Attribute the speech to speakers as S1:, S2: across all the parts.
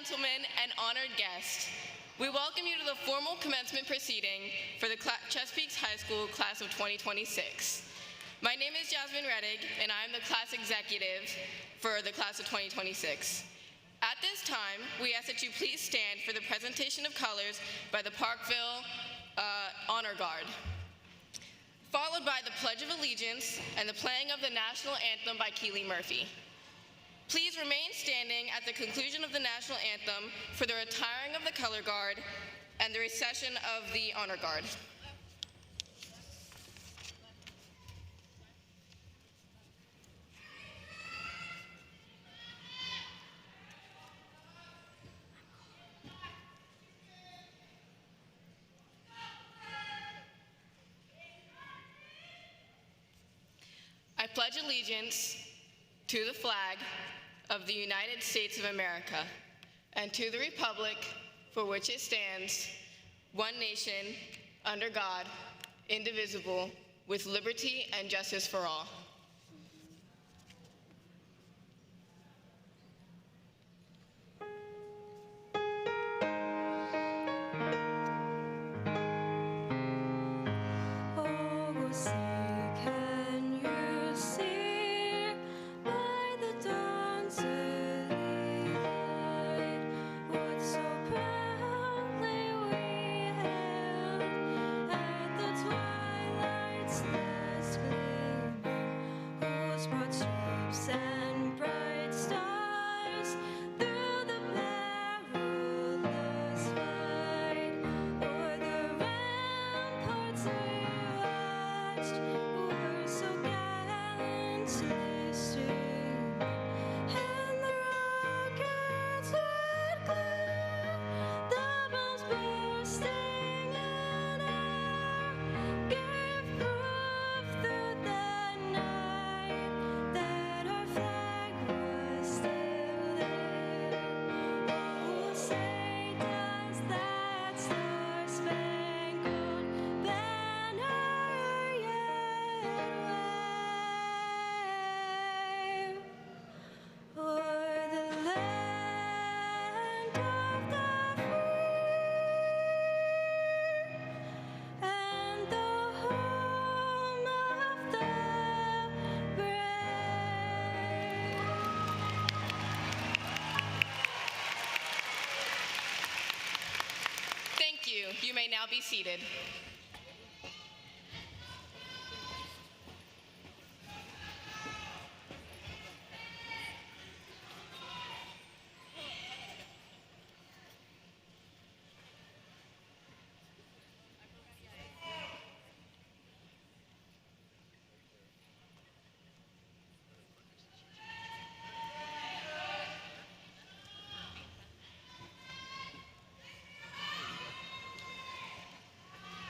S1: gentlemen, and honored guests, we welcome you to the formal commencement proceeding for the Chesapeake High School class of 2026. My name is Jasmine Reddig, and I am the class executive for the class of 2026. At this time, we ask that you please stand for the presentation of colors by the Parkville Honor Guard, followed by the Pledge of Allegiance and the playing of the National Anthem by Keely Murphy. Please remain standing at the conclusion of the National Anthem for the retiring of the Color Guard and the recession of the Honor Guard. I pledge allegiance to the flag of the United States of America and to the republic for which it stands, one nation, under God, indivisible, with liberty and justice for all. You may now be seated.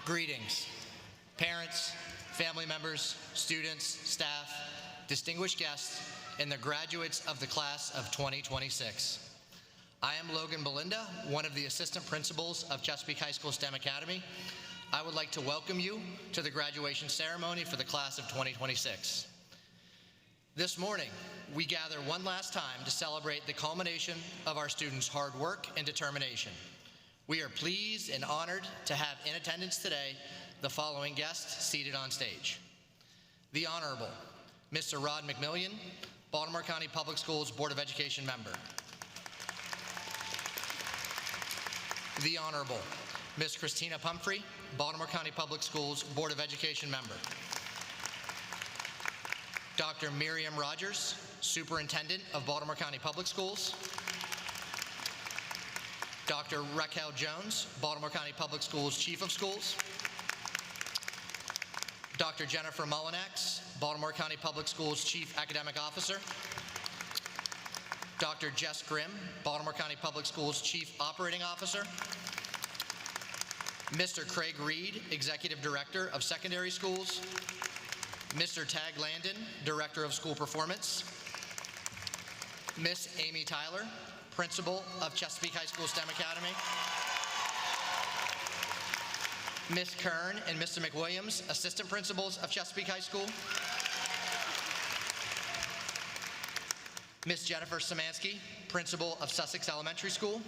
S2: Greetings, parents, family members, students, staff, distinguished guests, and the graduates of the class of 2026. I am Logan Belinda, one of the assistant principals of Chesapeake High School STEM Academy. I would like to welcome you to the graduation ceremony for the class of 2026. This morning, we gather one last time to celebrate the culmination of our students' hard work and determination. We are pleased and honored to have in attendance today the following guests seated on stage. The Honorable Mr. Rod McMillian, Baltimore County Public Schools Board of Education member. The Honorable Ms. Christina Pumphrey, Baltimore County Public Schools Board of Education member. Dr. Miriam Rogers, Superintendent of Baltimore County Public Schools. Dr. Raquel Jones, Baltimore County Public Schools Chief of Schools. Dr. Jennifer Mullinax, Baltimore County Public Schools Chief Academic Officer. Dr. Jess Grimm, Baltimore County Public Schools Chief Operating Officer. Mr. Craig Reed, Executive Director of Secondary Schools. Mr. Tag Landon, Director of School Performance. Miss Amy Tyler, Principal of Chesapeake High School STEM Academy. Ms. Kern and Mr. McWilliams, Assistant Principals of Chesapeake High School. Ms. Jennifer Szymanski, Principal of Sussex Elementary School.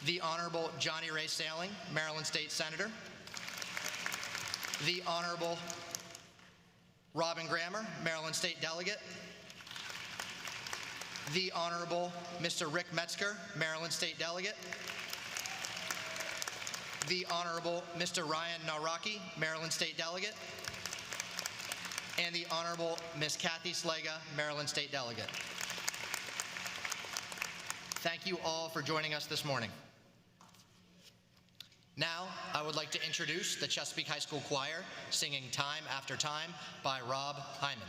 S2: The Honorable Johnny Ray Sailing, Maryland State Senator. The Honorable Robin Grammer, Maryland State Delegate. The Honorable Mr. Rick Metzger, Maryland State Delegate. The Honorable Mr. Ryan Naraki, Maryland State Delegate. And the Honorable Ms. Kathy Slega, Maryland State Delegate. Thank you all for joining us this morning. Now, I would like to introduce the Chesapeake High School Choir singing Time After Time by Rob Hyman.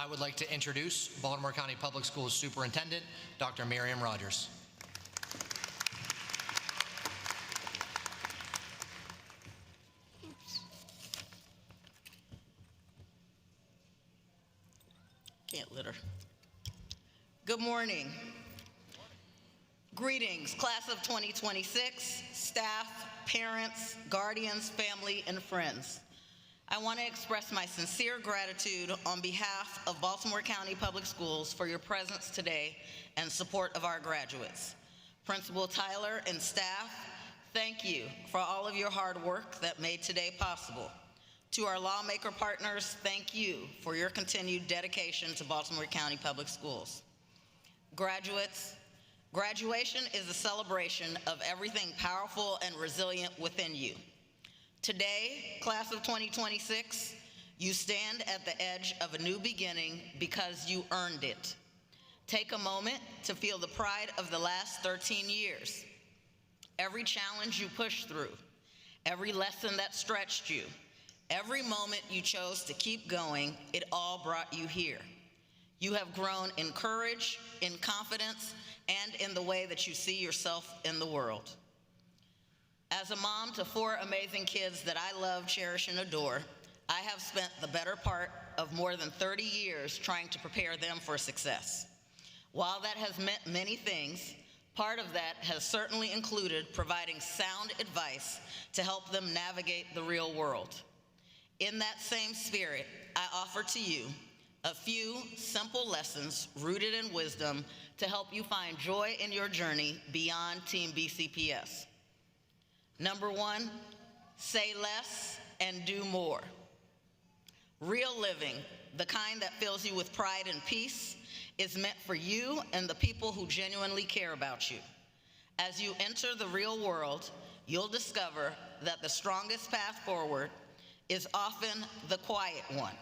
S2: I would like to introduce Baltimore County Public Schools Superintendent, Dr. Miriam Rogers.
S3: Can't litter. Good morning. Greetings, class of 2026, staff, parents, guardians, family, and friends. I want to express my sincere gratitude on behalf of Baltimore County Public Schools for your presence today and support of our graduates. Principal Tyler and staff, thank you for all of your hard work that made today possible. To our lawmaker partners, thank you for your continued dedication to Baltimore County Public Schools. Graduates, graduation is a celebration of everything powerful and resilient within you. Today, class of 2026, you stand at the edge of a new beginning because you earned it. Take a moment to feel the pride of the last 13 years. Every challenge you pushed through, every lesson that stretched you, every moment you chose to keep going, it all brought you here. You have grown in courage, in confidence, and in the way that you see yourself in the world. As a mom to 4 amazing kids that I love, cherish, and adore, I have spent the better part of more than 30 years trying to prepare them for success. While that has meant many things, part of that has certainly included providing sound advice to help them navigate the real world. In that same spirit, I offer to you a few simple lessons rooted in wisdom to help you find joy in your journey beyond Team BCPS. Number 1, say less and do more. Real living, the kind that fills you with pride and peace, is meant for you and the people who genuinely care about you. As you enter the real world, you'll discover that the strongest path forward is often the quiet one.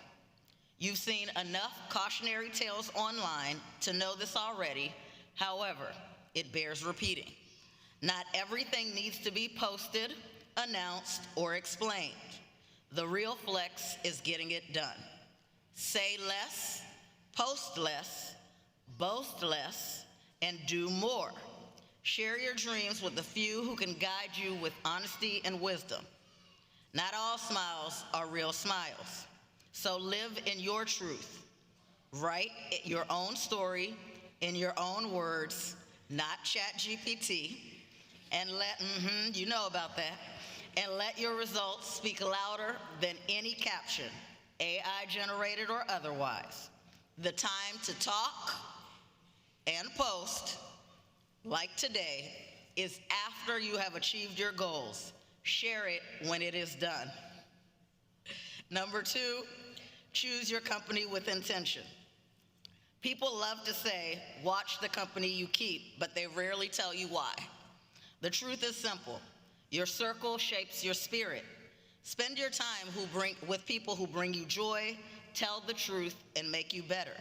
S3: You've seen enough cautionary tales online to know this already. However, it bears repeating. Not everything needs to be posted, announced, or explained. The real flex is getting it done. Say less, post less, boast less, and do more. Share your dreams with the few who can guide you with honesty and wisdom. Not all smiles are real smiles. So live in your truth. Write your own story in your own words, not ChatGPT, and you know about that, and let your results speak louder than any caption, AI generated or otherwise. The time to talk and post, like today, is after you have achieved your goals. Share it when it is done. Number 2, choose your company with intention. People love to say, watch the company you keep, but they rarely tell you why. The truth is simple. Your circle shapes your spirit. Spend your time with people who bring you joy, tell the truth, and make you better.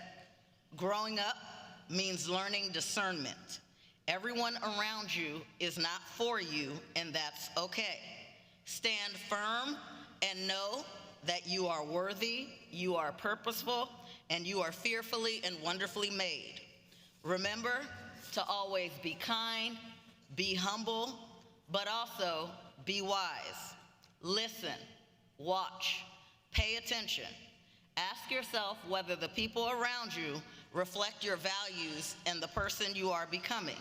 S3: Growing up means learning discernment. Everyone around you is not for you, and that's okay. Stand firm and know that you are worthy, you are purposeful, and you are fearfully and wonderfully made. Remember to always be kind, be humble, but also be wise. Listen, watch, pay attention. Ask yourself whether the people around you reflect your values and the person you are becoming.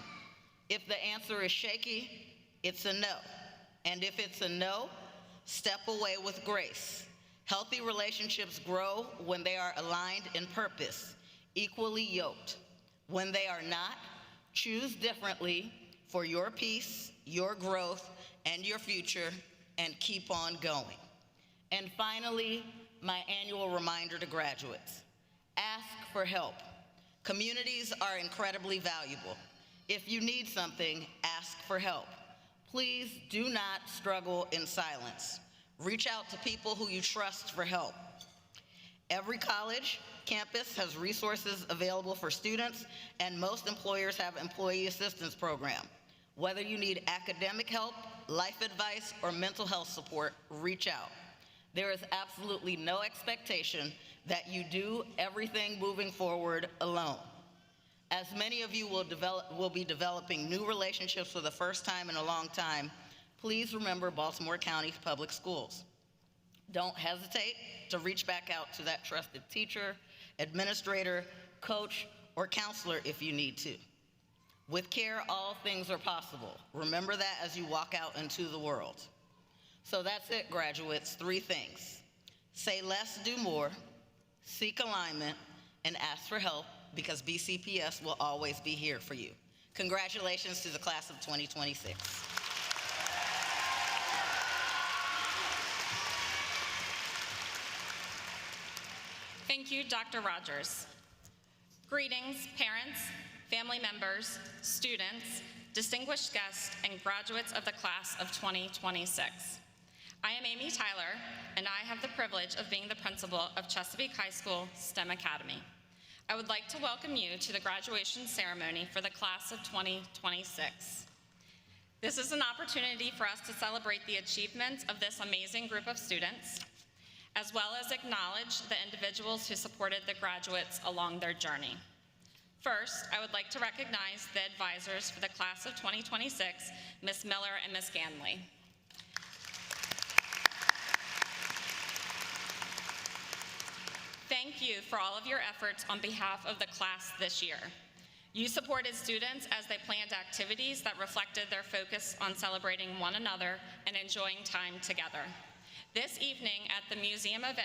S3: If the answer is shaky, it's a no. And if it's a no, step away with grace. Healthy relationships grow when they are aligned in purpose, equally yoked. When they are not, choose differently for your peace, your growth, and your future, and keep on going. And finally, my annual reminder to graduates. Ask for help. Communities are incredibly valuable. If you need something, ask for help. Please do not struggle in silence. Reach out to people who you trust for help. Every college campus has resources available for students, and most employers have employee assistance program. Whether you need academic help, life advice, or mental health support, reach out. There is absolutely no expectation that you do everything moving forward alone. As many of you will be developing new relationships for the first time in a long time, please remember Baltimore County Public Schools. Don't hesitate to reach back out to that trusted teacher, administrator, coach, or counselor if you need to. With care, all things are possible. Remember that as you walk out into the world. So that's it, graduates. 3 things. Say less, do more, seek alignment, and ask for help, because BCPS will always be here for you. Congratulations to the class of 2026.
S4: Thank you, Dr. Rogers. Greetings, parents, family members, students, distinguished guests, and graduates of the class of 2026. I am Amy Tyler, and I have the privilege of being the principal of Chesapeake High School STEM Academy. I would like to welcome you to the graduation ceremony for the class of 2026. This is an opportunity for us to celebrate the achievements of this amazing group of students, as well as acknowledge the individuals who supported the graduates along their journey. First, I would like to recognize the advisors for the class of 2026, Ms. Miller and Ms. Ganley. Thank you for all of your efforts on behalf of the class this year. You supported students as they planned activities that reflected their focus on celebrating one another and enjoying time together. This evening at the Museum of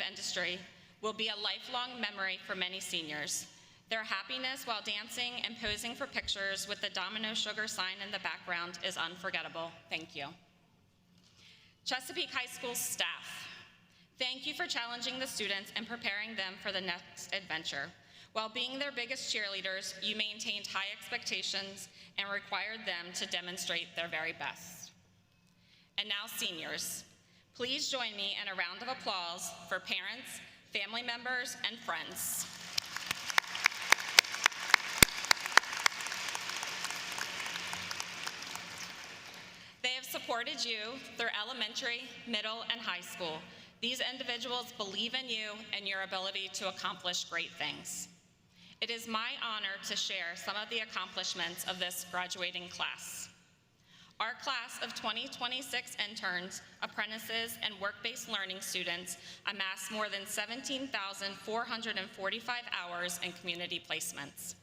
S4: Industry will be a lifelong memory for many seniors. Their happiness while dancing and posing for pictures with the Domino Sugar sign in the background is unforgettable. Thank you. Chesapeake High School staff, thank you for challenging the students and preparing them for the next adventure. While being their biggest cheerleaders, you maintained high expectations and required them to demonstrate their very best. And now seniors, please join me in a round of applause for parents, family members, and friends. They have supported you through elementary, middle, and high school. These individuals believe in you and your ability to accomplish great things. It is my honor to share some of the accomplishments of this graduating class. Our class of 2026 interns, apprentices, and work-based learning students amassed more than 17,445 hours in community placements.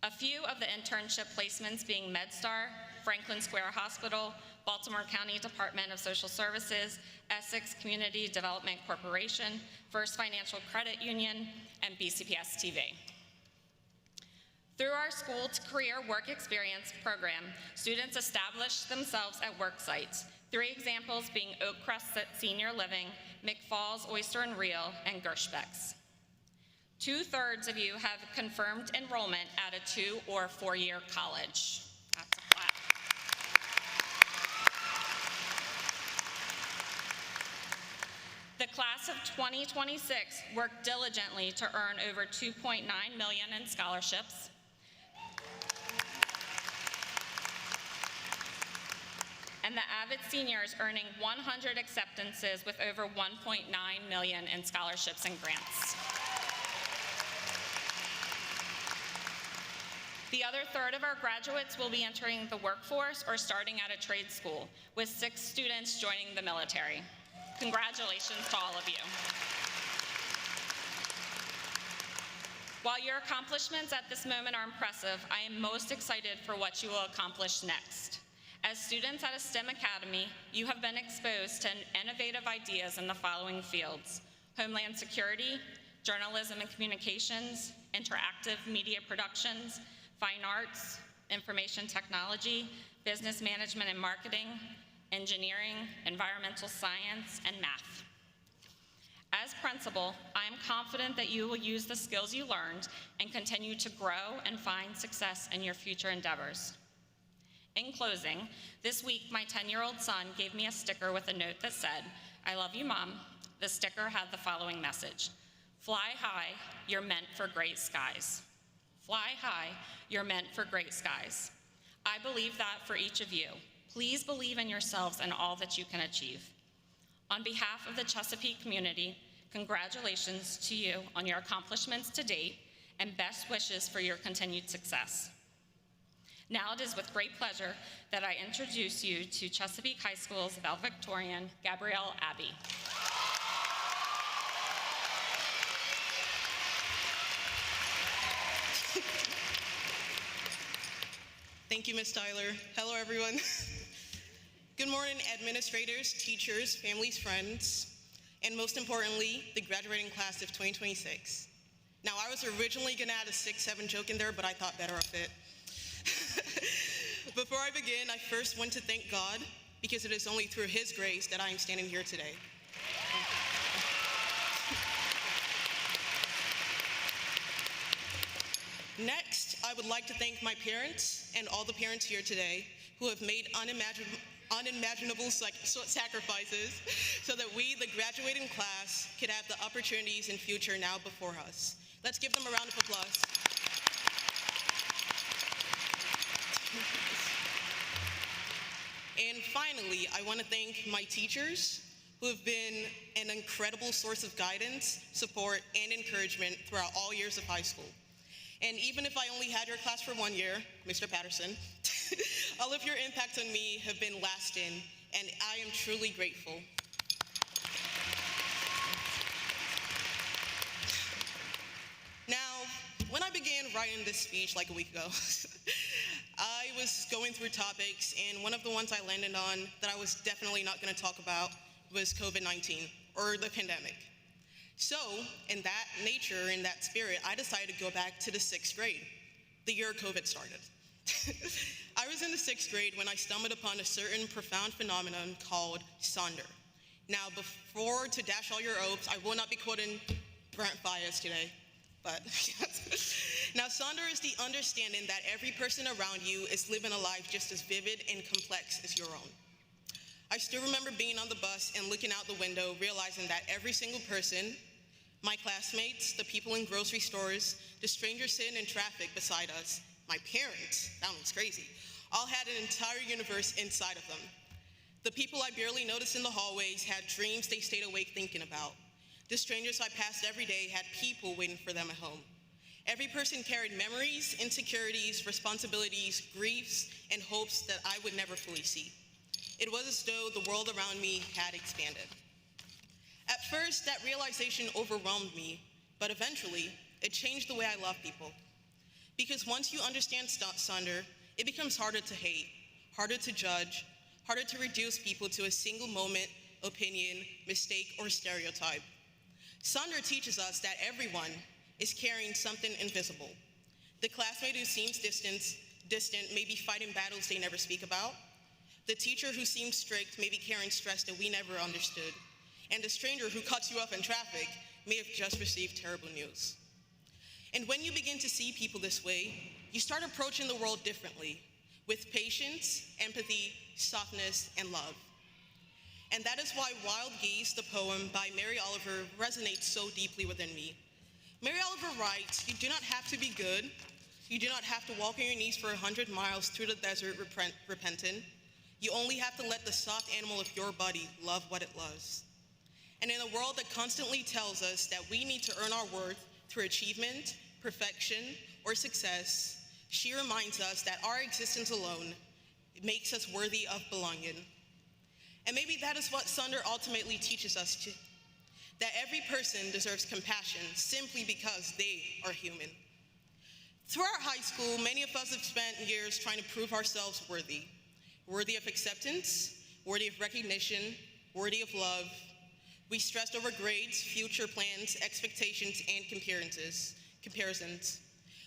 S4: A few of the internship placements being MedStar, Franklin Square Hospital, Baltimore County Department of Social Services, Essex Community Development Corporation, First Financial Credit Union, and BCPS-TV. Through our School to Career Work Experience program, students establish themselves at work sites, 3 examples being Oak Crest Senior Living, McFalls Oyster and Reel, and Gershbeck's. 2/3 of you have confirmed enrollment at a 2- or 4-year college. That's a clap. The class of 2026 worked diligently to earn over $2.9 million in scholarships. And the Avid seniors earning 100 acceptances with over $1.9 million in scholarships and grants. The other 1/3 of our graduates will be entering the workforce or starting at a trade school, with 6 students joining the military. Congratulations to all of you. While your accomplishments at this moment are impressive, I am most excited for what you will accomplish next. As students at a STEM academy, you have been exposed to innovative ideas in the following fields: Homeland Security, Journalism and Communications, Interactive Media Productions, Fine Arts, Information Technology, Business Management and Marketing, Engineering, Environmental Science, and Math. As principal, I am confident that you will use the skills you learned and continue to grow and find success in your future endeavors. In closing, this week my 10-year-old son gave me a sticker with a note that said, "I love you, Mom." The sticker had the following message: "Fly high, you're meant for great skies." Fly high, you're meant for great skies. I believe that for each of you. Please believe in yourselves and all that you can achieve. On behalf of the Chesapeake community, congratulations to you on your accomplishments to date and best wishes for your continued success. Now it is with great pleasure that I introduce you to Chesapeake High School's valedictorian, Gabrielle Abbey.
S5: Thank you, Ms. Tyler. Hello, everyone. Good morning, administrators, teachers, families, friends, and most importantly, the graduating class of 2026. Now, I was originally gonna add a 6-7 joke in there, but I thought better of it. Before I begin, I first want to thank God, because it is only through His grace that I am standing here today. Next, I would like to thank my parents and all the parents here today who have made unimaginable sacrifices so that we, the graduating class, could have the opportunities and future now before us. Let's give them a round of applause. And finally, I want to thank my teachers who have been an incredible source of guidance, support, and encouragement throughout all years of high school. And even if I only had your class for 1 year, Mr. Patterson, all of your impacts on me have been lasting, and I am truly grateful. Now, when I began writing this speech like a week ago, I was going through topics, and one of the ones I landed on that I was definitely not going to talk about was COVID-19, or the pandemic. So, in that nature, in that spirit, I decided to go back to the 6th grade, the year COVID started. I was in the 6th grade when I stumbled upon a certain profound phenomenon called Sonder. Now, before to dash all your hopes, I will not be quoting Brent Bias today, but now Sonder is the understanding that every person around you is living a life just as vivid and complex as your own. I still remember being on the bus and looking out the window, realizing that every single person, my classmates, the people in grocery stores, the strangers sitting in traffic beside us, my parents, that one's crazy, all had an entire universe inside of them. The people I barely noticed in the hallways had dreams they stayed awake thinking about. The strangers I passed every day had people waiting for them at home. Every person carried memories, insecurities, responsibilities, griefs, and hopes that I would never fully see. It was as though the world around me had expanded. At first, that realization overwhelmed me, but eventually, it changed the way I love people. Because once you understand Sonder, it becomes harder to hate, harder to judge, harder to reduce people to a single moment, opinion, mistake, or stereotype. Sonder teaches us that everyone is carrying something invisible. The classmate who seems distant may be fighting battles they never speak about. The teacher who seems strict may be carrying stress that we never understood. And the stranger who cuts you off in traffic may have just received terrible news. And when you begin to see people this way, you start approaching the world differently, with patience, empathy, softness, and love. And that is why Wild Geese, the poem by Mary Oliver, resonates so deeply within me. Mary Oliver writes, "You do not have to be good. You do not have to walk on your knees for 100 miles through the desert repentant. You only have to let the soft animal of your body love what it loves." And in a world that constantly tells us that we need to earn our worth through achievement, perfection, or success, she reminds us that our existence alone makes us worthy of belonging. And maybe that is what Sonder ultimately teaches us too, that every person deserves compassion simply because they are human. Throughout high school, many of us have spent years trying to prove ourselves worthy of acceptance, worthy of recognition, worthy of love. We stressed over grades, future plans, expectations, and comparisons.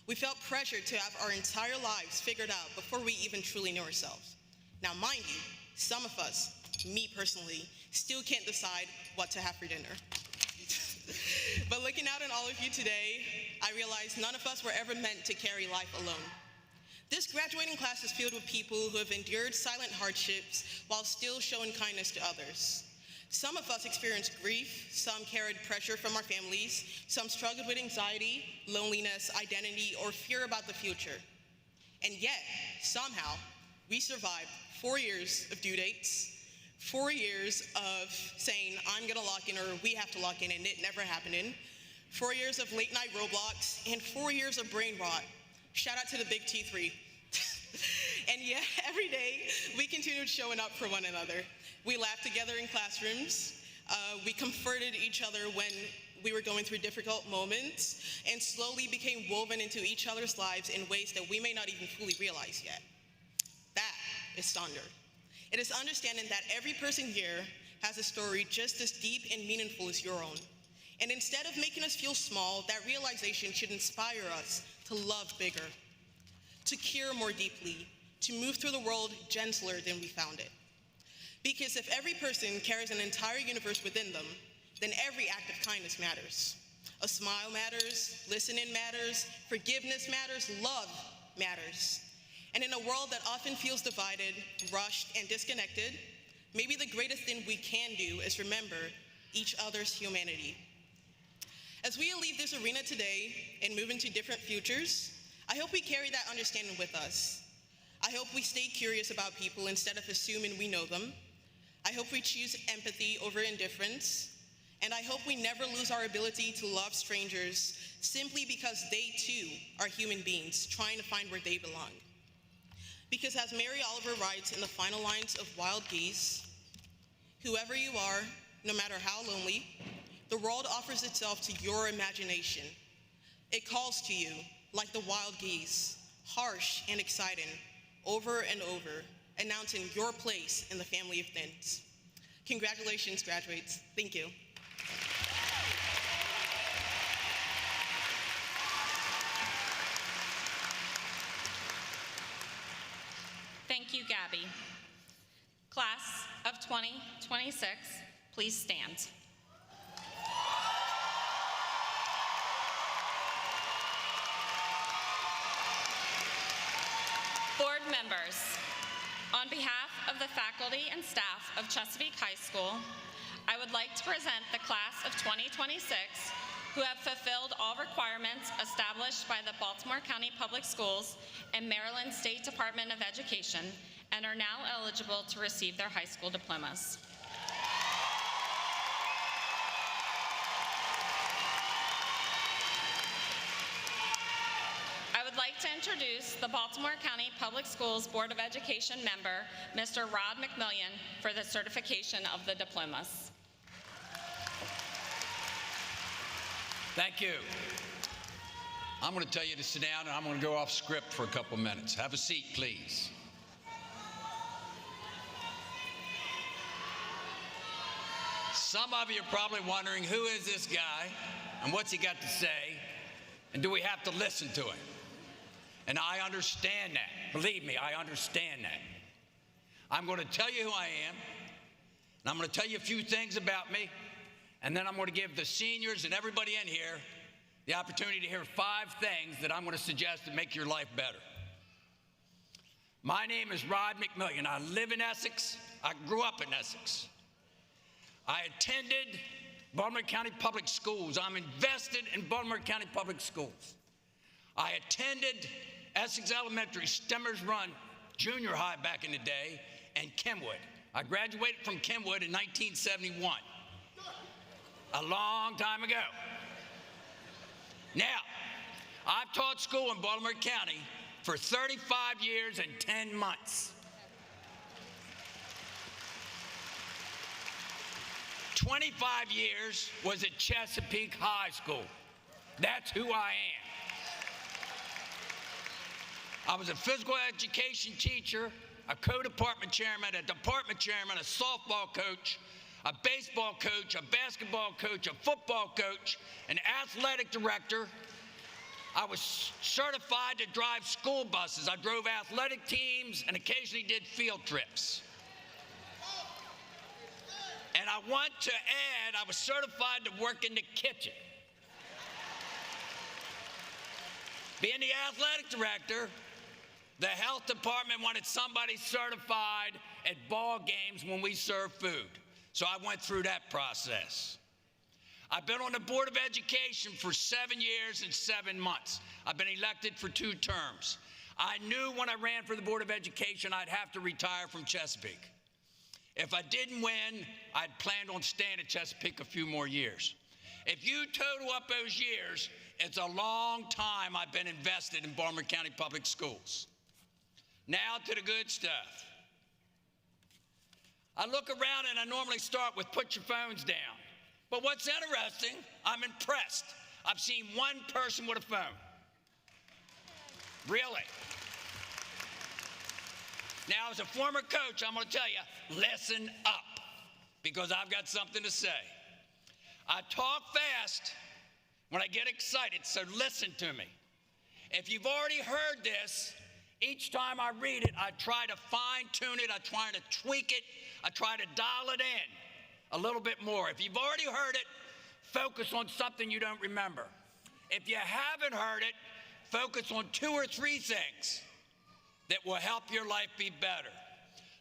S5: We felt pressured to have our entire lives figured out before we even truly knew ourselves. Now, mind you, some of us, me personally, still can't decide what to have for dinner. But looking out at all of you today, I realize none of us were ever meant to carry life alone. This graduating class is filled with people who have endured silent hardships while still showing kindness to others. Some of us experienced grief, some carried pressure from our families, some struggled with anxiety, loneliness, identity, or fear about the future. And yet, somehow, we survived 4 years of due dates, 4 years of saying, I'm gonna lock in, or we have to lock in, and it never happening, 4 years of late night Roblox, and 4 years of brain rot. Shout out to the big T3. And yet, every day, we continued showing up for one another. We laughed together in classrooms. We comforted each other when we were going through difficult moments, and slowly became woven into each other's lives in ways that we may not even fully realize yet. That is Sonder. It is understanding that every person here has a story just as deep and meaningful as your own. And instead of making us feel small, that realization should inspire us to love bigger, to care more deeply, to move through the world gentler than we found it. Because if every person carries an entire universe within them, then every act of kindness matters. A smile matters, listening matters, forgiveness matters, love matters. And in a world that often feels divided, rushed, and disconnected, maybe the greatest thing we can do is remember each other's humanity. As we leave this arena today and move into different futures, I hope we carry that understanding with us. I hope we stay curious about people instead of assuming we know them. I hope we choose empathy over indifference. And I hope we never lose our ability to love strangers simply because they too are human beings trying to find where they belong. Because as Mary Oliver writes in the final lines of Wild Geese, whoever you are, no matter how lonely, the world offers itself to your imagination. It calls to you like the wild geese, harsh and exciting, over and over, announcing your place in the family of things. Congratulations, graduates. Thank you.
S4: Thank you, Gabby. Class of 2026, please stand. Board members, on behalf of the faculty and staff of Chesapeake High School, I would like to present the class of 2026 who have fulfilled all requirements established by the Baltimore County Public Schools and Maryland State Department of Education and are now eligible to receive their high school diplomas. I would like to introduce the Baltimore County Public Schools Board of Education member, Mr. Rod McMillian, for the certification of the diplomas.
S6: Thank you. I'm going to tell you to sit down, and I'm going to go off script for a couple minutes. Have a seat, please. Some of you are probably wondering, who is this guy, and what's he got to say, and do we have to listen to him? And I understand that. Believe me, I understand that. I'm going to tell you who I am, and I'm going to tell you a few things about me, and then I'm going to give the seniors and everybody in here the opportunity to hear 5 things that I'm going to suggest to make your life better. My name is Rod McMillian. I live in Essex. I grew up in Essex. I attended Baltimore County Public Schools. I'm invested in Baltimore County Public Schools. I attended Essex Elementary, Stemmers Run Junior High back in the day, and Kenwood. I graduated from Kenwood in 1971, a long time ago. Now, I've taught school in Baltimore County for 35 years and 10 months. 25 years was at Chesapeake High School. That's who I am. I was a physical education teacher, a co-department chairman, a department chairman, a softball coach, a baseball coach, a basketball coach, a football coach, an athletic director. I was certified to drive school buses. I drove athletic teams and occasionally did field trips. And I want to add, I was certified to work in the kitchen. Being the athletic director, the health department wanted somebody certified at ball games when we serve food. So I went through that process. I've been on the Board of Education for 7 years and 7 months. I've been elected for 2 terms. I knew when I ran for the Board of Education I'd have to retire from Chesapeake. If I didn't win, I'd planned on staying at Chesapeake a few more years. If you total up those years, it's a long time I've been invested in Baltimore County Public Schools. Now to the good stuff. I look around and I normally start with put your phones down. But what's interesting, I'm impressed. I've seen 1 person with a phone. Really. Now, as a former coach, I'm going to tell you, listen up, because I've got something to say. I talk fast when I get excited, so listen to me. If you've already heard this, each time I read it, I try to fine-tune it, I try to tweak it, I try to dial it in a little bit more. If you've already heard it, focus on something you don't remember. If you haven't heard it, focus on 2 or 3 things that will help your life be better.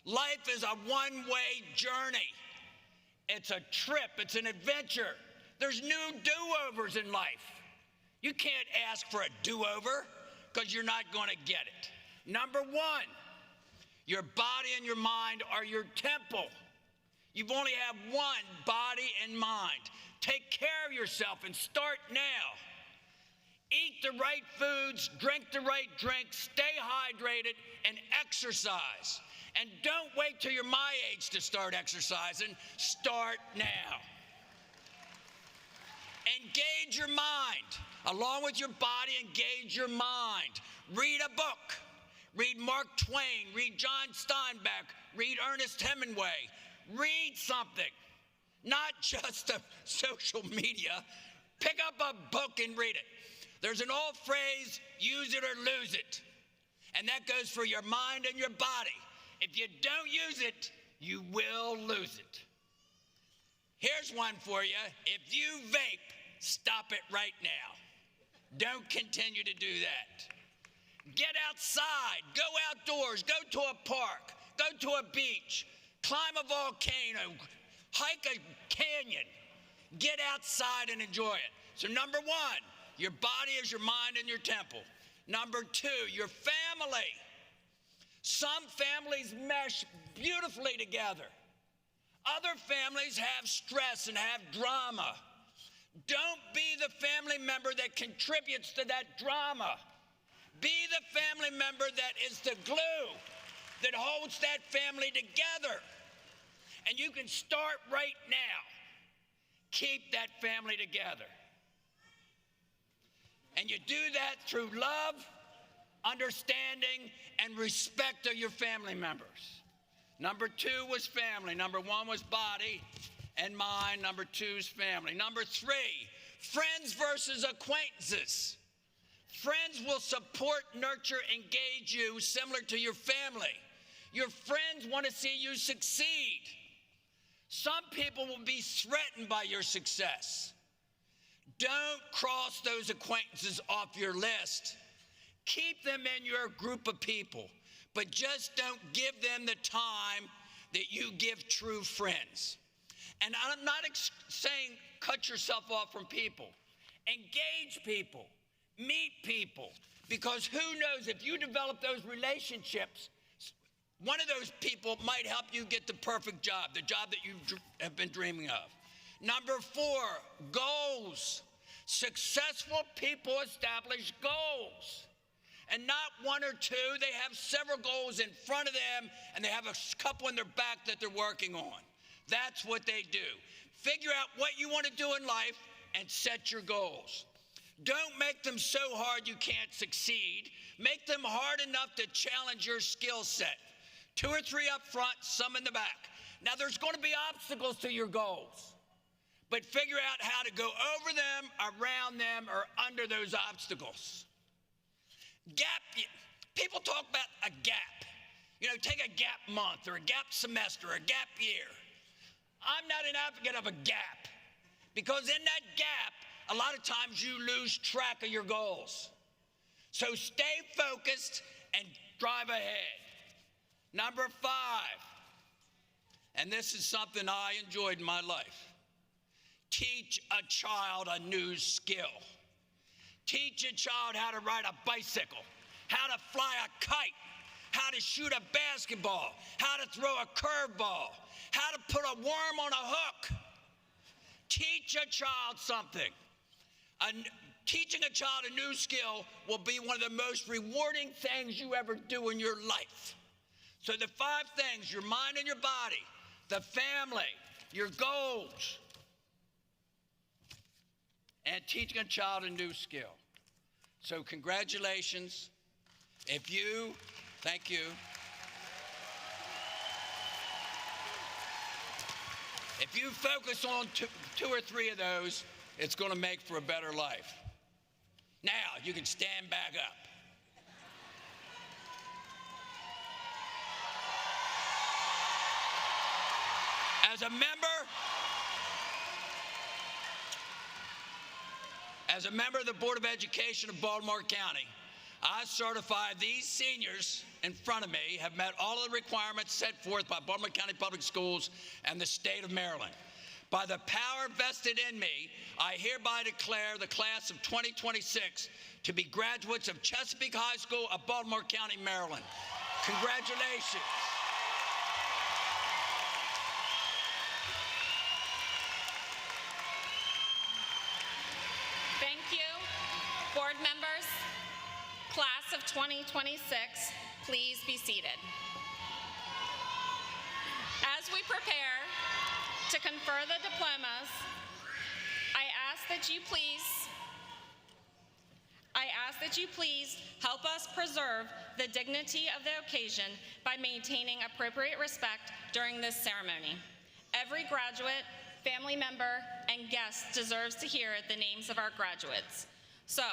S6: Life is a one-way journey. It's a trip. It's an adventure. There's new do-overs in life. You can't ask for a do-over because you're not going to get it. Number 1, your body and your mind are your temple. You've only have one body and mind. Take care of yourself and start now. Eat the right foods, drink the right drinks, stay hydrated, and exercise. And don't wait till you're my age to start exercising. Start now. Engage your mind. Along with your body, engage your mind. Read a book. Read Mark Twain. Read John Steinbeck. Read Ernest Hemingway. Read something. Not just the social media. Pick up a book and read it. There's an old phrase, use it or lose it. And that goes for your mind and your body. If you don't use it, you will lose it. Here's one for you. If you vape, stop it right now. Don't continue to do that. Get outside, go outdoors, go to a park, go to a beach, climb a volcano, hike a canyon. Get outside and enjoy it. So number 1, your body is your mind and your temple. Number 2, your family. Some families mesh beautifully together. Other families have stress and have drama. Don't be the family member that contributes to that drama. Be the family member that is the glue that holds that family together. And you can start right now. Keep that family together. And you do that through love, understanding, and respect of your family members. Number 2 was family. Number 1 was body and mind. Number 2 is family. Number 3, friends versus acquaintances. Friends will support, nurture, engage you similar to your family. Your friends want to see you succeed. Some people will be threatened by your success. Don't cross those acquaintances off your list. Keep them in your group of people, but just don't give them the time that you give true friends. And I'm not saying cut yourself off from people. Engage people, meet people, because who knows, if you develop those relationships, one of those people might help you get the perfect job, the job that you have been dreaming of. Number 4, goals. Successful people establish goals. And not 1 or 2, they have several goals in front of them, and they have a couple in their back that they're working on. That's what they do. Figure out what you want to do in life and set your goals. Don't make them so hard you can't succeed. Make them hard enough to challenge your skill set. 2 or 3 up front, some in the back. Now, there's going to be obstacles to your goals, but figure out how to go over them, around them, or under those obstacles. People talk about a gap. You know, take a gap month or a gap semester or a gap year. I'm not an advocate of a gap, because in that gap, a lot of times you lose track of your goals. So stay focused and drive ahead. Number 5, and this is something I enjoyed in my life. Teach a child a new skill. Teach a child how to ride a bicycle, how to fly a kite, how to shoot a basketball, how to throw a curveball, how to put a worm on a hook. Teach a child something. Teaching a child a new skill will be one of the most rewarding things you ever do in your life. So the 5 things, your mind and your body, the family, your goals, and teaching a child a new skill. So congratulations. Thank you. If you focus on 2 or 3 of those, it's going to make for a better life. Now, you can stand back up. As a member of the Board of Education of Baltimore County, I certify these seniors in front of me have met all of the requirements set forth by Baltimore County Public Schools and the state of Maryland. By the power vested in me, I hereby declare the class of 2026 to be graduates of Chesapeake High School of Baltimore County, Maryland. Congratulations.
S4: Thank you. Board members, class of 2026, please be seated. As we prepare to confer the diplomas, I ask that you please help us preserve the dignity of the occasion by maintaining appropriate respect during this ceremony. Every graduate, family member, and guest deserves to hear the names of our graduates. So,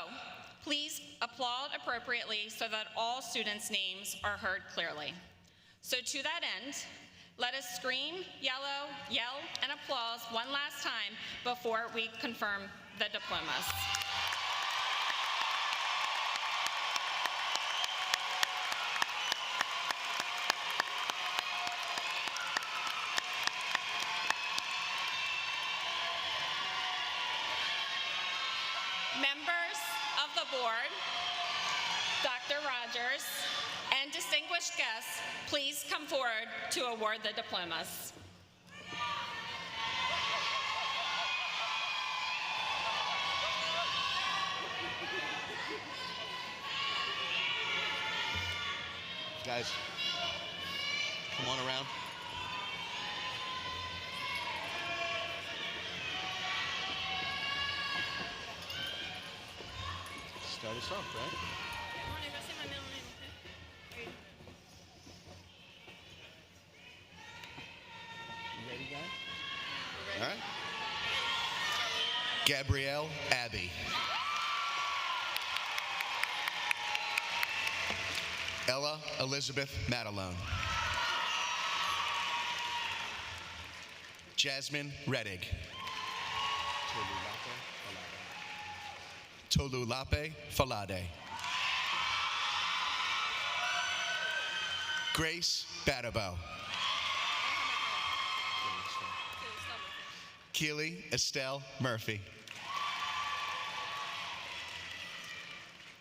S4: please applaud appropriately so that all students' names are heard clearly. So to that end, let us scream, yell, and applause one last time before we confirm the diplomas. Members of the board, Dr. Rogers, and distinguished guests, please come forward to award the diplomas.
S7: Guys, come on around. Start us off, right? You ready, guys? All right. Gabrielle Abbey. Ella Elizabeth Matalone. Jasmine Reddig. Tolulape Falade. Grace Badabo. Keely Estelle Murphy.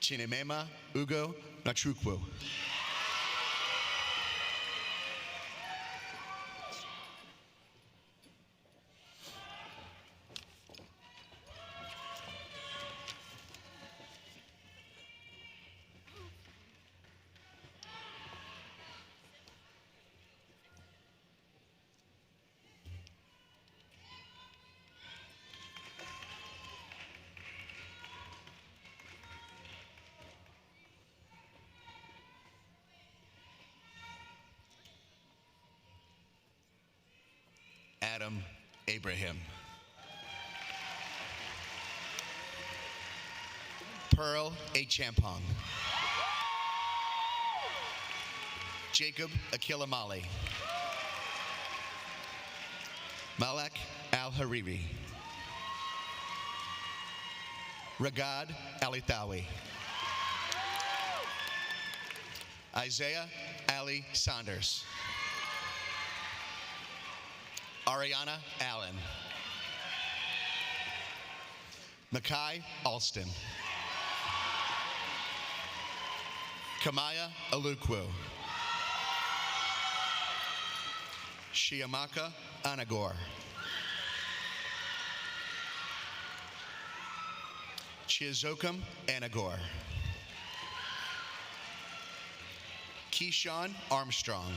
S7: Chinemema Ugo Nachukwu. Adam Abraham. Pearl A. Champong. Jacob Akilamali. Malak Al-Hariri. Ragad Alithawi. Isaiah Ali Saunders. Ariana Allen. Makai Alston. Kamaya Alukwu. Shiamaka Anagor. Chiazokam Anagor. Keyshawn Armstrong.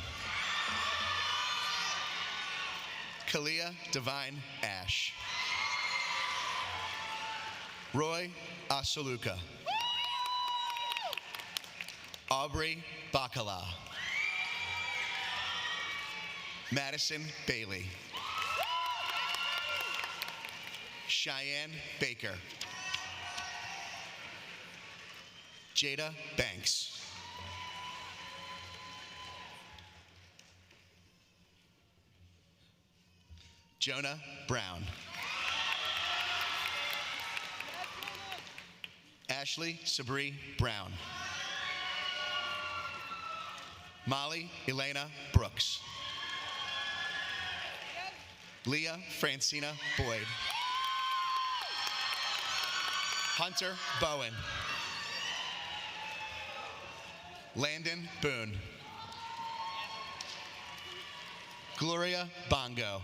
S7: Kalia Divine Ash. Roy Asaluka. Aubrey Bacala. Madison Bailey. Cheyenne Baker. Jada Banks. Jonah Brown. Ashley Sabri Brown. Molly Elena Brooks. Leah Francina Boyd. Hunter Bowen. Landon Boone. Gloria Bongo.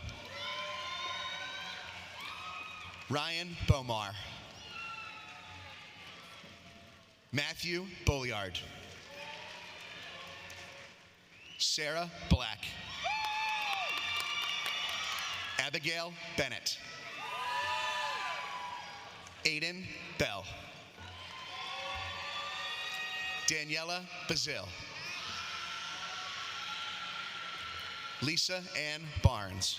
S7: Ryan Bomar. Matthew Bolliard. Sarah Black. Abigail Bennett. Aiden Bell. Daniela Bazil. Lisa Ann Barnes.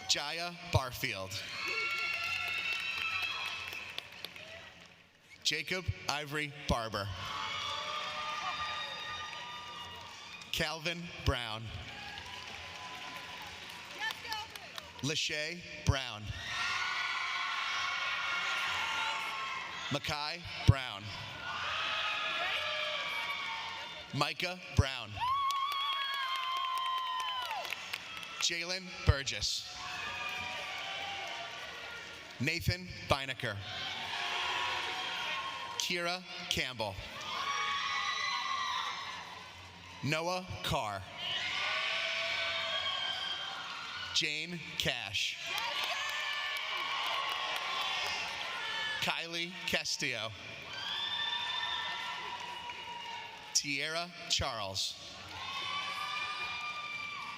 S7: Jaya Barfield. Jacob Ivory Barber. Calvin Brown. Lachey Brown. Makai Brown. Micah Brown. Jalen Burgess. Nathan Beinecker. Kira Campbell. Noah Carr. Jane Cash. Kylie Castillo. Tierra Charles.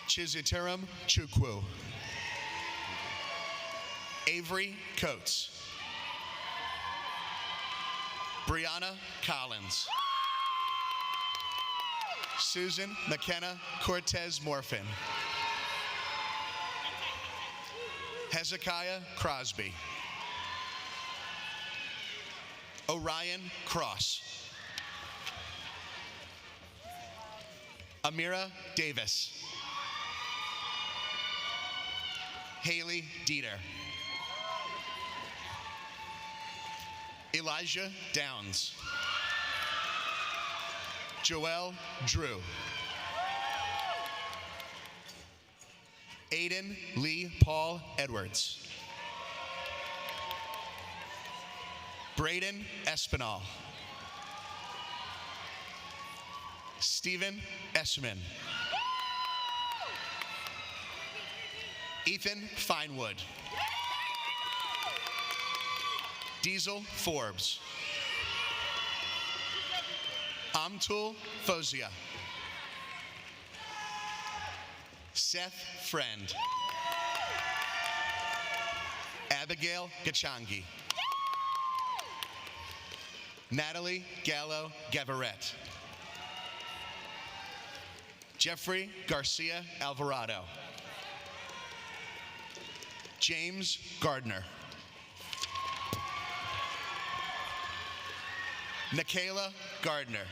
S7: Chiziturum Chukwu. Avery Coates. Brianna Collins. Susan McKenna Cortez Morfin. Hezekiah Crosby. Orion Cross. Amira Davis. Haley Dieter. Elijah Downs. Joel Drew. Aiden Lee Paul Edwards. Braden Espinal. Stephen Esserman. Ethan Finewood. Diesel Forbes. Amtul Fozia. Seth Friend. Abigail Gachangi. Natalie Gallo Gavarette. Jeffrey Garcia Alvarado. James Gardner. Nikayla Gardner.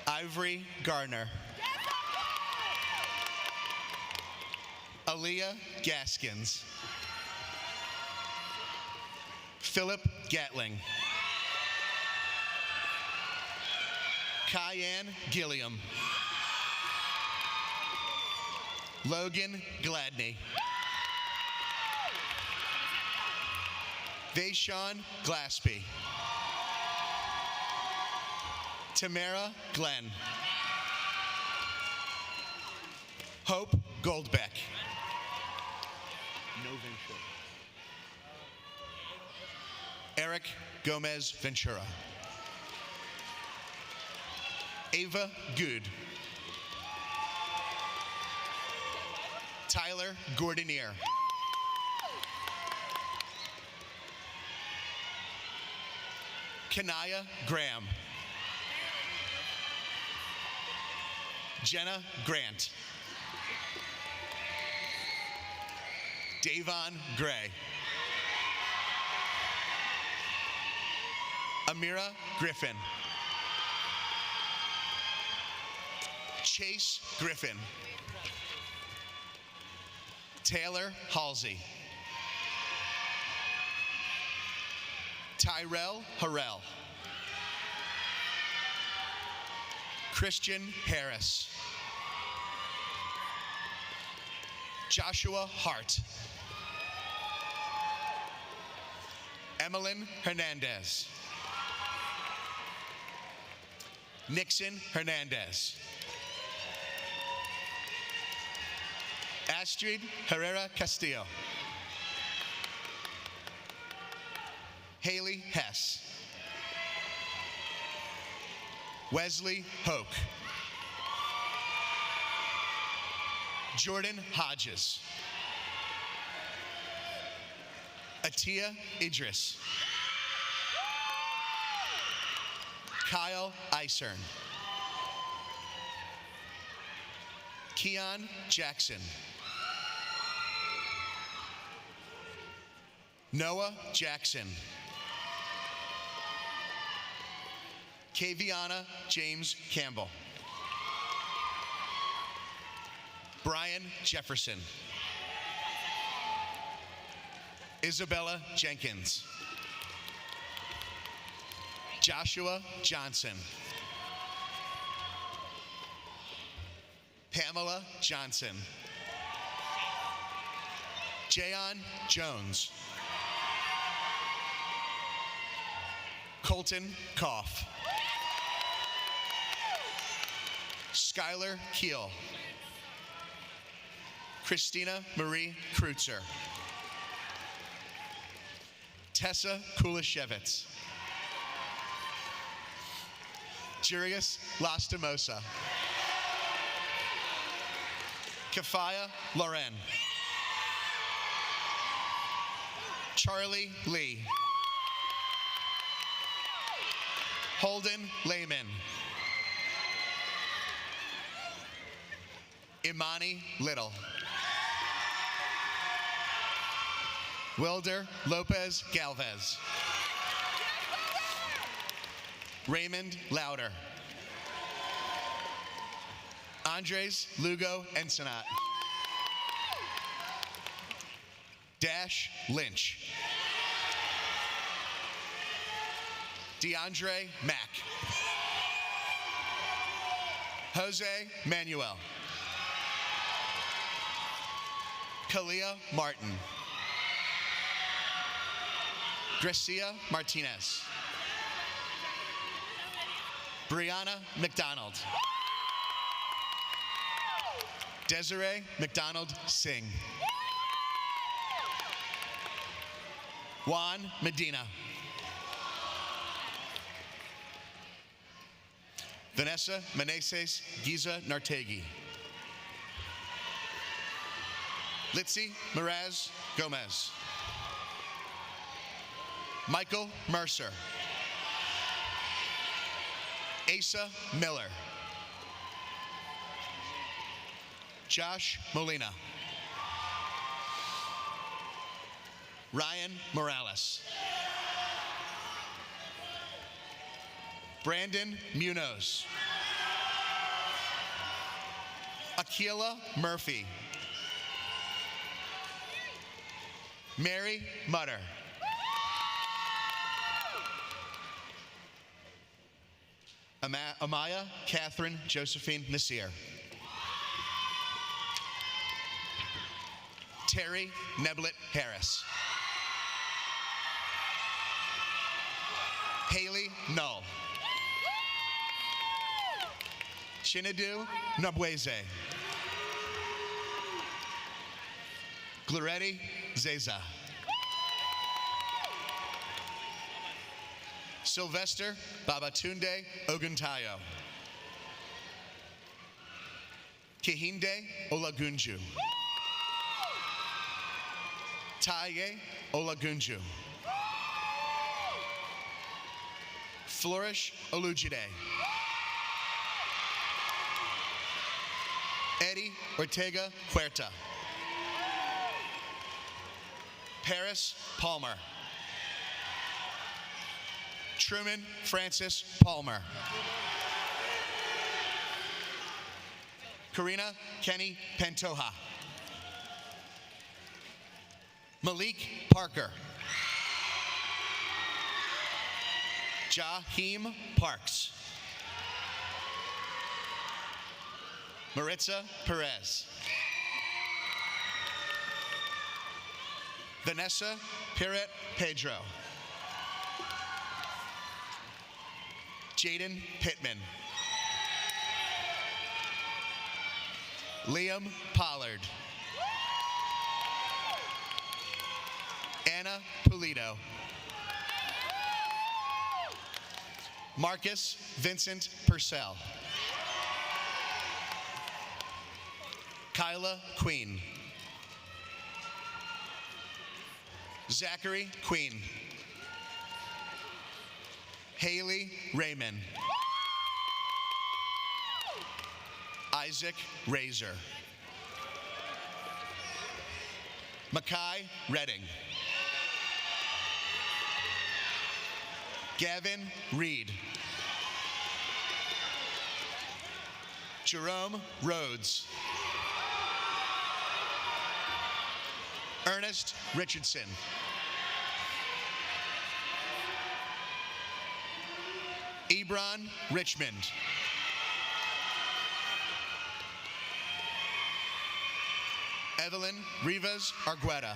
S7: Ivory Garner. Aaliyah Gaskins. Philip Gatling. Cayenne Gilliam. Logan Gladney. Vaishon Glaspie. Tamara Glenn. Hope Goldbeck. No Ventura. Eric Gomez Ventura. Ava Good. Tyler Gordonier. Kanaya Graham. Jenna Grant. Davon Gray. Amira Griffin. Chase Griffin.
S8: Taylor Halsey. Tyrell Harrell. Christian Harris. Joshua Hart. Emmeline Hernandez. Nixon Hernandez. Astrid Herrera Castillo. Haley Hess. Wesley Hoke. Jordan Hodges. Atia Idris. Kyle Isern. Keon Jackson. Noah Jackson. Kaviana James Campbell. Brian Jefferson. Isabella Jenkins. Joshua Johnson. Pamela Johnson. Jayon Jones. Colton Koff. Skylar Keel. Christina Marie Kreutzer. Tessa Kulishevitz. Jurius Lastimosa. Kafaya Loren. Charlie Lee. Holden Lehman. Imani Little. Wilder Lopez Galvez. Raymond Lauder. Andres Lugo Ensenat. Dash Lynch. DeAndre Mack. Jose Manuel. Kalia Martin. Gracia Martinez. Brianna McDonald. Desiree McDonald Singh. Juan Medina. Vanessa Meneses Giza Nartegi. Litzy Miraz Gomez. Michael Mercer. Asa Miller. Josh Molina. Ryan Morales. Brandon Munoz. Akila Murphy. Mary Mutter. Amaya Catherine Josephine Nasir. Terry Neblet Harris. Haley Null. Shinadu Nabweze. Gloretti Zeza. Sylvester Babatunde Oguntayo. Kehinde Olagunju. Taye Olagunju. Flourish Olujide. Eddie Ortega Huerta. Paris Palmer. Truman Francis Palmer. Karina Kenny Pantoja. Malik Parker. Jaheem Parks. Maritza Perez. Vanessa Piret Pedro. Jaden Pittman. Liam Pollard. Anna Pulido. Marcus Vincent Purcell. Kyla Queen. Zachary Queen. Haley Raymond. Isaac Razor. Makai Redding. Gavin Reed. Jerome Rhodes. Ernest Richardson. Ebron Richmond. Evelyn Rivas Argueta.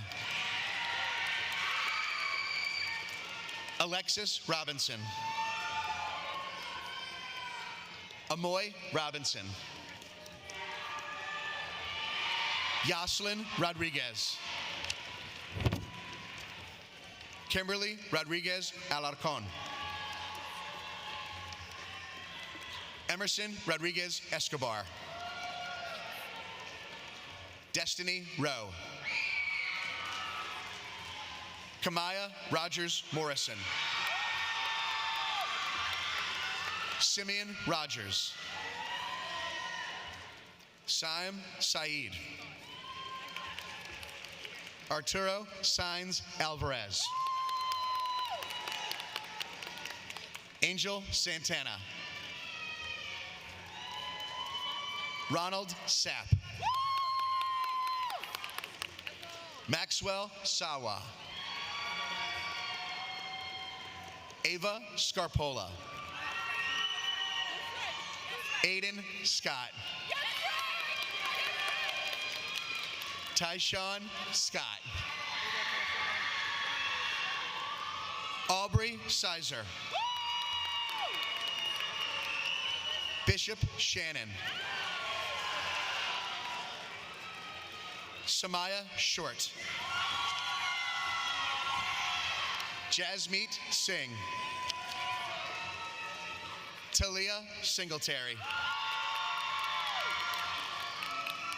S8: Alexis Robinson. Amoy Robinson. Yoslin Rodriguez. Kimberly Rodriguez Alarcon. Emerson Rodriguez Escobar. Destiny Rowe. Kamaya Rogers Morrison. Simeon Rogers. Saim Saeed. Arturo Sainz Alvarez. Angel Santana. Ronald Sapp. Maxwell Sawa. Ava Scarpola. Aiden Scott. Tyshawn Scott. Aubrey Sizer. Bishop Shannon. Samaya Short. Jasmeet Singh. Talia Singletary.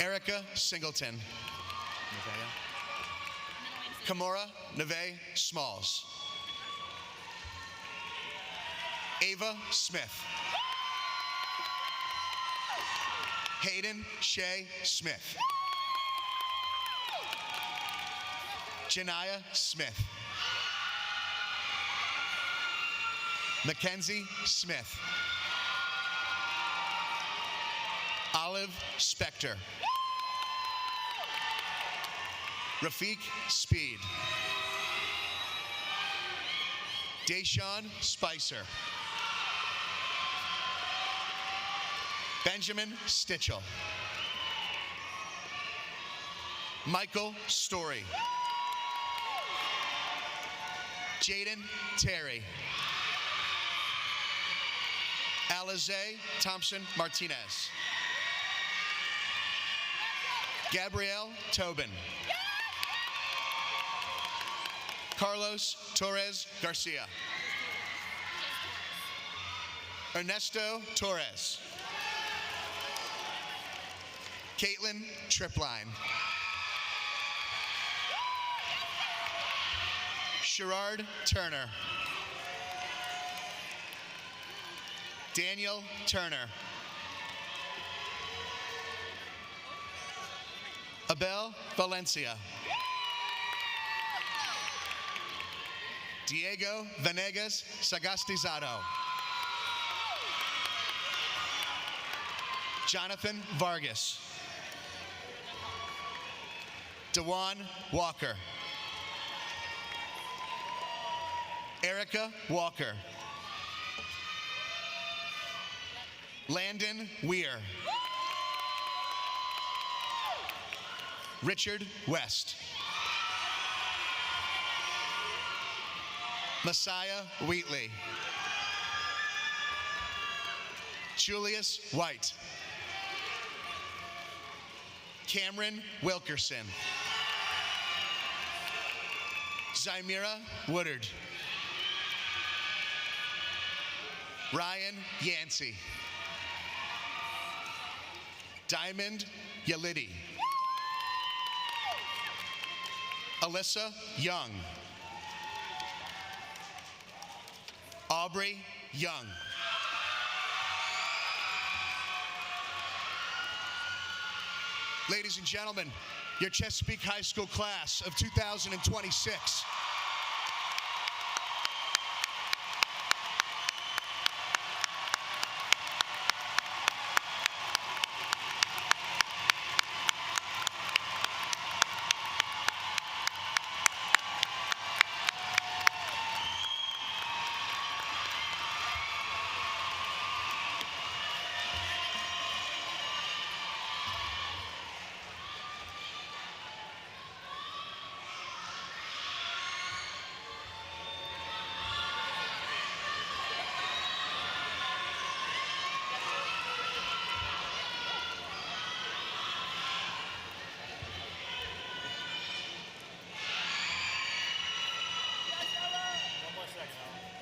S8: Erica Singleton. Kamora Neve Smalls. Ava Smith. Hayden Shea Smith. Janiyah Smith. Mackenzie Smith. Olive Spector. Rafiq Speed. Deshaun Spicer. Benjamin Stitchell. Michael Story. Jaden Terry. Alize Thompson Martinez. Gabrielle Tobin. Carlos Torres Garcia. Ernesto Torres. Caitlin Tripline. Sherrard Turner. Daniel Turner. Abel Valencia. Diego Venegas Sagastizado. Jonathan Vargas. Dewan Walker. Erica Walker. Landon Weir. Richard West. Messiah Wheatley. Julius White. Cameron Wilkerson. Zymira Woodard. Ryan Yancey. Diamond Yalidi. Alyssa Young. Aubrey Young. Ladies and gentlemen, your Chesapeake High School class of 2026.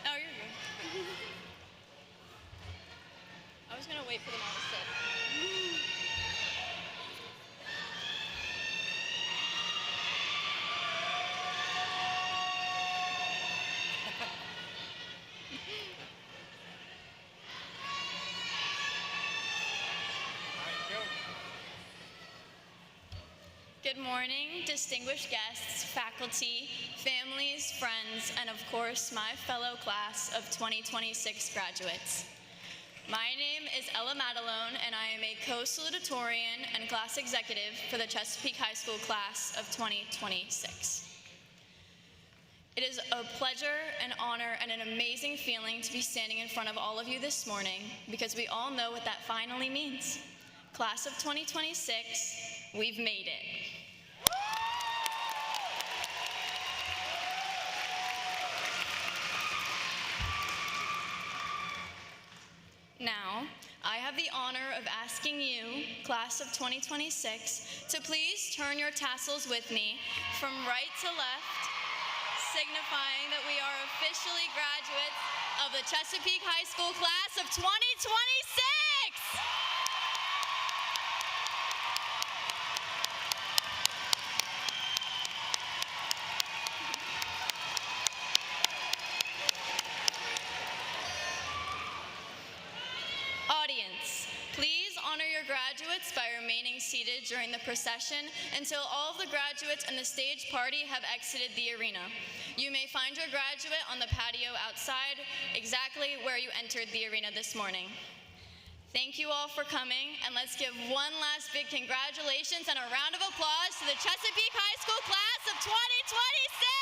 S1: Oh, you're good. I was gonna wait for them all to sit. Good morning, distinguished guests, faculty, families, friends, and of course, my fellow class of 2026 graduates. My name is Ella Madelone, and I am a co-salutatorian and class executive for the Chesapeake High School class of 2026. It is a pleasure, an honor, and an amazing feeling to be standing in front of all of you this morning because we all know what that finally means. Class of 2026, we've made it. Now, I have the honor of asking you, class of 2026, to please turn your tassels with me from right to left, signifying that we are officially graduates of the Chesapeake High School class of 2026. Audience, please honor your graduates by remaining seated during the procession until all of the graduates and the stage party have exited the arena. You may find your graduate on the patio outside, exactly where you entered the arena this morning. Thank you all for coming, and let's give one last big congratulations and a round of applause to the Chesapeake High School class of 2026!